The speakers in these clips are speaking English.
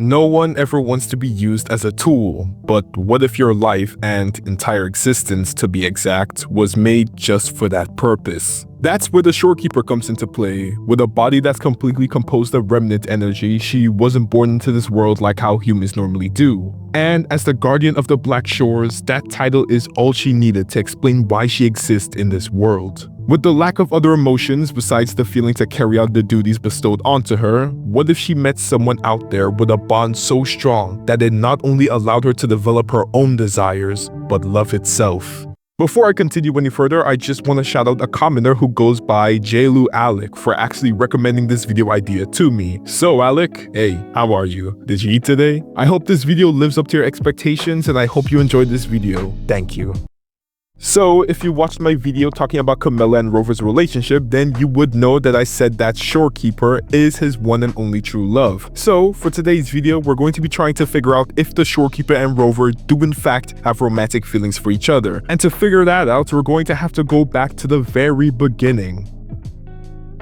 No one ever wants to be used as a tool, but what if your life and entire existence, to be exact, was made just for that purpose? That's where the Shorekeeper comes into play. With a body that's completely composed of remnant energy, she wasn't born into this world like how humans normally do. And as the guardian of the Black Shores, that title is all she needed to explain why she exists in this world. With the lack of other emotions besides the feeling to carry out the duties bestowed onto her, what if she met someone out there with a bond so strong that it not only allowed her to develop her own desires, but love itself? Before I continue any further, I just want to shout out a commenter who goes by JLu Alec for actually recommending this video idea to me. So Alec, hey, how are you? Did you eat today? I hope this video lives up to your expectations and I hope you enjoyed this video. Thank you. So, if you watched my video talking about Camilla and Rover's relationship, then you would know that I said that Shorekeeper is his one and only true love. So, for today's video, we're going to be trying to figure out if the Shorekeeper and Rover do in fact have romantic feelings for each other. And to figure that out, we're going to have to go back to the very beginning.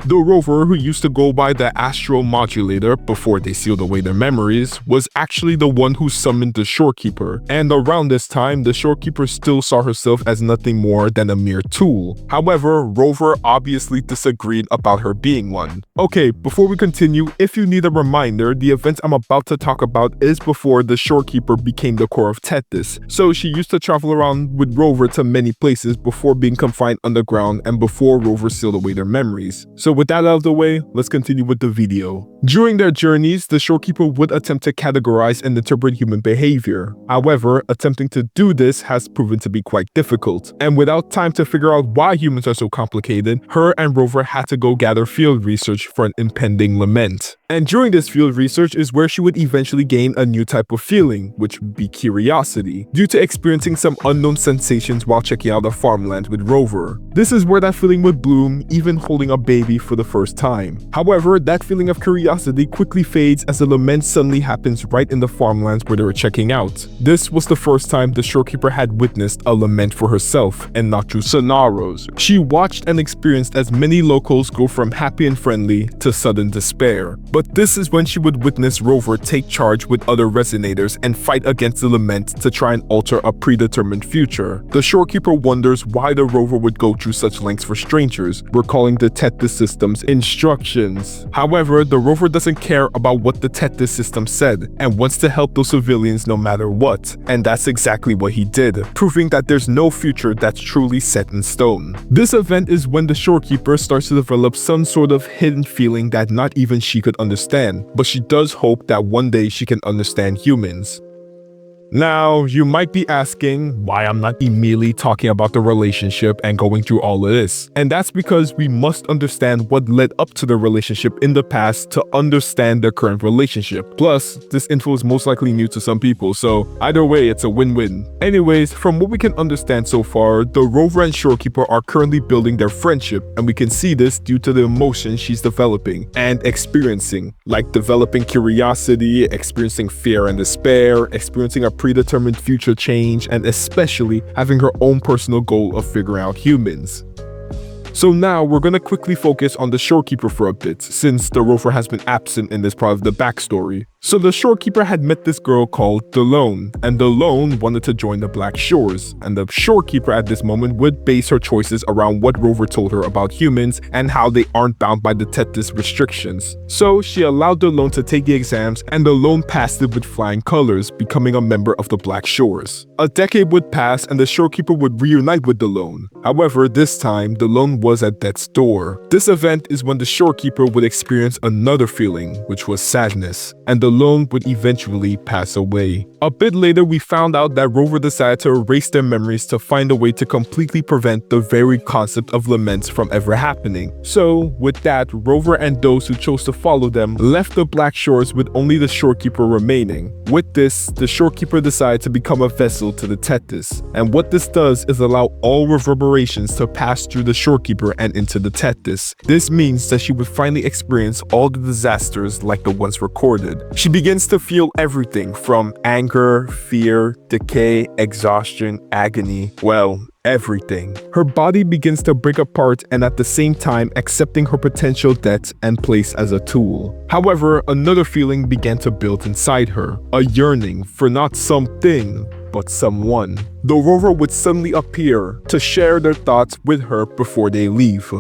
The Rover, who used to go by the Astral Modulator before they sealed away their memories, was actually the one who summoned the Shorekeeper, and around this time, the Shorekeeper still saw herself as nothing more than a mere tool. However, Rover obviously disagreed about her being one. Okay, before we continue, if you need a reminder, the event I'm about to talk about is before the Shorekeeper became the core of Tethys, so she used to travel around with Rover to many places before being confined underground and before Rover sealed away their memories. So with that out of the way, let's continue with the video. During their journeys, the Shorekeeper would attempt to categorize and interpret human behavior. However, attempting to do this has proven to be quite difficult. And without time to figure out why humans are so complicated, her and Rover had to go gather field research for an impending lament. And during this field research is where she would eventually gain a new type of feeling, which would be curiosity, due to experiencing some unknown sensations while checking out a farmland with Rover. This is where that feeling would bloom, even holding a baby for the first time. However, that feeling of curiosity quickly fades as a lament suddenly happens right in the farmlands where they were checking out. This was the first time the Shorekeeper had witnessed a lament for herself and not through scenarios. She watched and experienced as many locals go from happy and friendly to sudden despair. But this is when she would witness Rover take charge with other resonators and fight against the lament to try and alter a predetermined future. The Shorekeeper wonders why the Rover would go through such lengths for strangers, recalling the Tethys system's instructions. However, the Rover doesn't care about what the Tethys system said and wants to help those civilians no matter what. And that's exactly what he did, proving that there's no future that's truly set in stone. This event is when the Shorekeeper starts to develop some sort of hidden feeling that not even she could understand, but she does hope that one day she can understand humans. Now, you might be asking why I'm not immediately talking about the relationship and going through all of this. And that's because we must understand what led up to the relationship in the past to understand the current relationship. Plus, this info is most likely new to some people, so either way, it's a win-win. Anyways, from what we can understand so far, the Rover and Shorekeeper are currently building their friendship, and we can see this due to the emotions she's developing and experiencing, like developing curiosity, experiencing fear and despair, experiencing a predetermined future change, and especially having her own personal goal of figuring out humans. So now we're gonna quickly focus on the Shorekeeper for a bit, since the Rover has been absent in this part of the backstory. So the Shorekeeper had met this girl called Delone, and Delone wanted to join the Black Shores, and the Shorekeeper at this moment would base her choices around what Rover told her about humans and how they aren't bound by the Tethys restrictions. So she allowed Delone to take the exams, and Delone passed it with flying colors, becoming a member of the Black Shores. A decade would pass and the Shorekeeper would reunite with Delone. However, this time, Delone was at death's door. This event is when the Shorekeeper would experience another feeling, which was sadness, and Delone would eventually pass away. A bit later, we found out that Rover decided to erase their memories to find a way to completely prevent the very concept of laments from ever happening. So, with that, Rover and those who chose to follow them left the Black Shores with only the Shorekeeper remaining. With this, the Shorekeeper decided to become a vessel to the Tethys, and what this does is allow all reverberations to pass through the Shorekeeper and into the Tethys. This means that she would finally experience all the disasters like the ones recorded. She begins to feel everything from anger, fear, decay, exhaustion, agony, well, everything. Her body begins to break apart and at the same time accepting her potential death and place as a tool. However, another feeling began to build inside her, a yearning for not something, but someone. The Rover would suddenly appear to share their thoughts with her before they leave.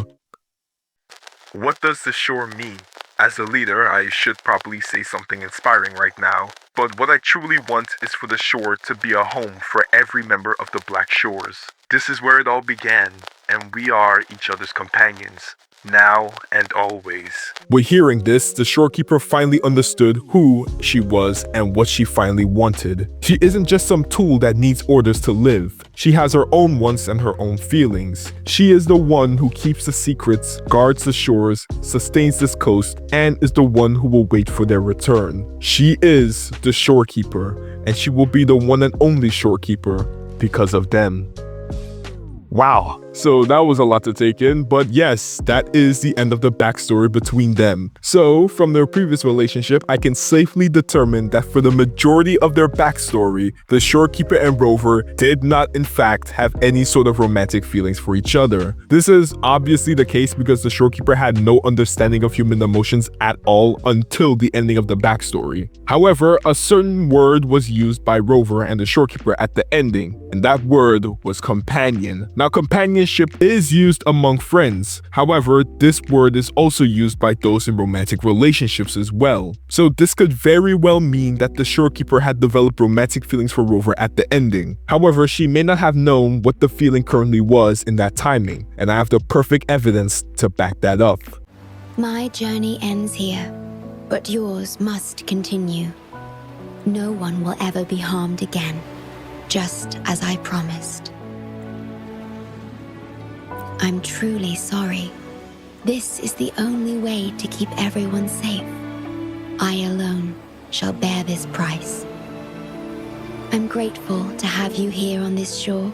What does the shore mean? As a leader, I should probably say something inspiring right now, but what I truly want is for the shore to be a home for every member of the Black Shores. This is where it all began, and we are each other's companions, now and always. With hearing this, the Shorekeeper finally understood who she was and what she finally wanted. She isn't just some tool that needs orders to live. She has her own wants and her own feelings. She is the one who keeps the secrets, guards the shores, sustains this coast, and is the one who will wait for their return. She is the Shorekeeper, and she will be the one and only Shorekeeper because of them. Wow, so that was a lot to take in, but yes, that is the end of the backstory between them. So, from their previous relationship, I can safely determine that for the majority of their backstory, the Shorekeeper and Rover did not in fact have any sort of romantic feelings for each other. This is obviously the case because the Shorekeeper had no understanding of human emotions at all until the ending of the backstory. However, a certain word was used by Rover and the Shorekeeper at the ending, and that word was companion. Now, companionship is used among friends. However, this word is also used by those in romantic relationships as well. So this could very well mean that the Shorekeeper had developed romantic feelings for Rover at the ending. However, she may not have known what the feeling currently was in that timing, and I have the perfect evidence to back that up. My journey ends here, but yours must continue. No one will ever be harmed again, just as I promised. I'm truly sorry. This is the only way to keep everyone safe. I alone shall bear this price. I'm grateful to have you here on this shore.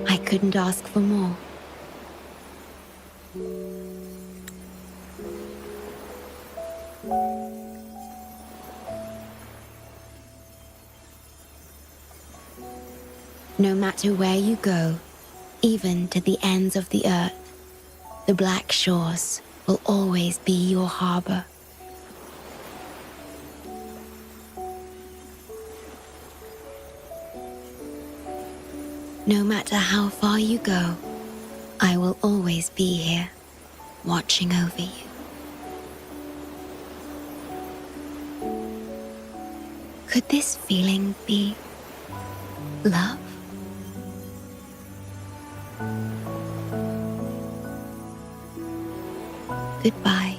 I couldn't ask for more. No matter where you go, even to the ends of the earth, the Black Shores will always be your harbor. No matter how far you go, I will always be here, watching over you. Could this feeling be love? Goodbye.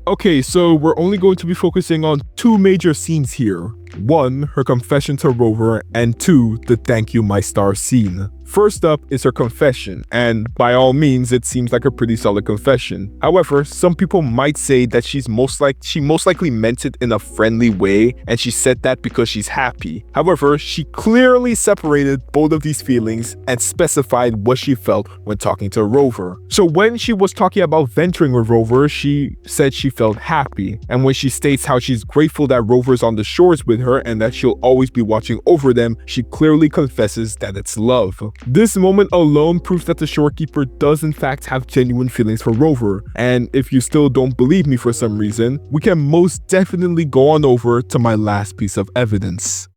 Okay, so we're only going to be focusing on two major scenes here. One, her confession to Rover, and two, the thank you my star scene. First up is her confession, and by all means, it seems like a pretty solid confession. However, some people might say that she most likely meant it in a friendly way, and she said that because she's happy. However, she clearly separated both of these feelings and specified what she felt when talking to Rover. So when she was talking about venturing with Rover, she said she felt happy, and when she states how she's grateful that Rover's on the shores with her and that she'll always be watching over them, she clearly confesses that it's love. This moment alone proves that the Shorekeeper does in fact have genuine feelings for Rover, and if you still don't believe me for some reason, we can most definitely go on over to my last piece of evidence.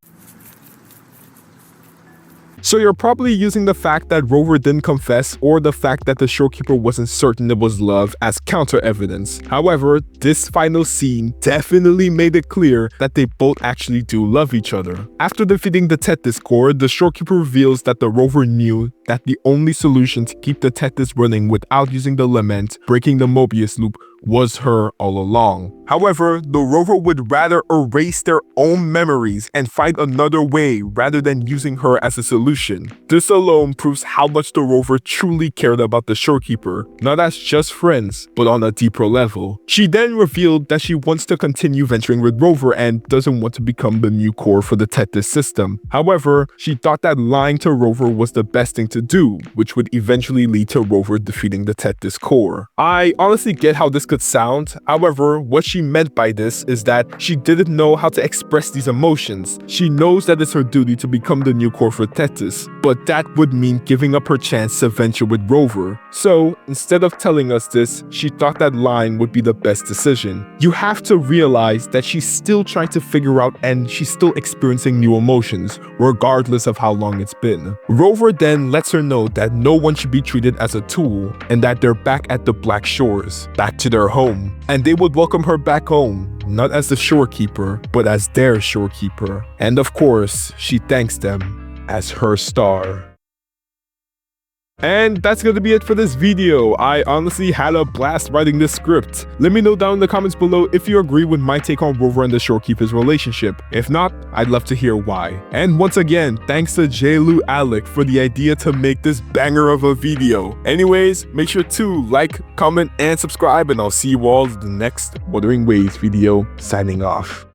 So you're probably using the fact that Rover didn't confess or the fact that the Shorekeeper wasn't certain it was love as counter evidence. However, this final scene definitely made it clear that they both actually do love each other. After defeating the Tethys core, the Shorekeeper reveals that the Rover knew that the only solution to keep the Tethys running without using the lament, breaking the Mobius loop, was her all along. However, the Rover would rather erase their own memories and find another way rather than using her as a solution. This alone proves how much the Rover truly cared about the Shorekeeper, not as just friends, but on a deeper level. She then revealed that she wants to continue venturing with Rover and doesn't want to become the new core for the Tethys system. However, she thought that lying to Rover was the best thing to do, which would eventually lead to Rover defeating the Tethys core. I honestly get how this could sound. However, what she meant by this is that she didn't know how to express these emotions. She knows that it's her duty to become the new Corford Thetis, but that would mean giving up her chance to venture with Rover. So, instead of telling us this, she thought that lying would be the best decision. You have to realize that she's still trying to figure out and she's still experiencing new emotions, regardless of how long it's been. Rover then lets her know that no one should be treated as a tool and that they're back at the Black Shores, back to their home, and they would welcome her back home, not as the Shorekeeper, but as their Shorekeeper. And of course, she thanks them as her star. And that's gonna be it for this video. I honestly had a blast writing this script. Let me know down in the comments below if you agree with my take on Rover and the Shorekeeper's relationship. If not, I'd love to hear why. And once again, thanks to JLou Alec for the idea to make this banger of a video. Anyways, make sure to like, comment, and subscribe, and I'll see you all in the next Wuthering Waves video. Signing off.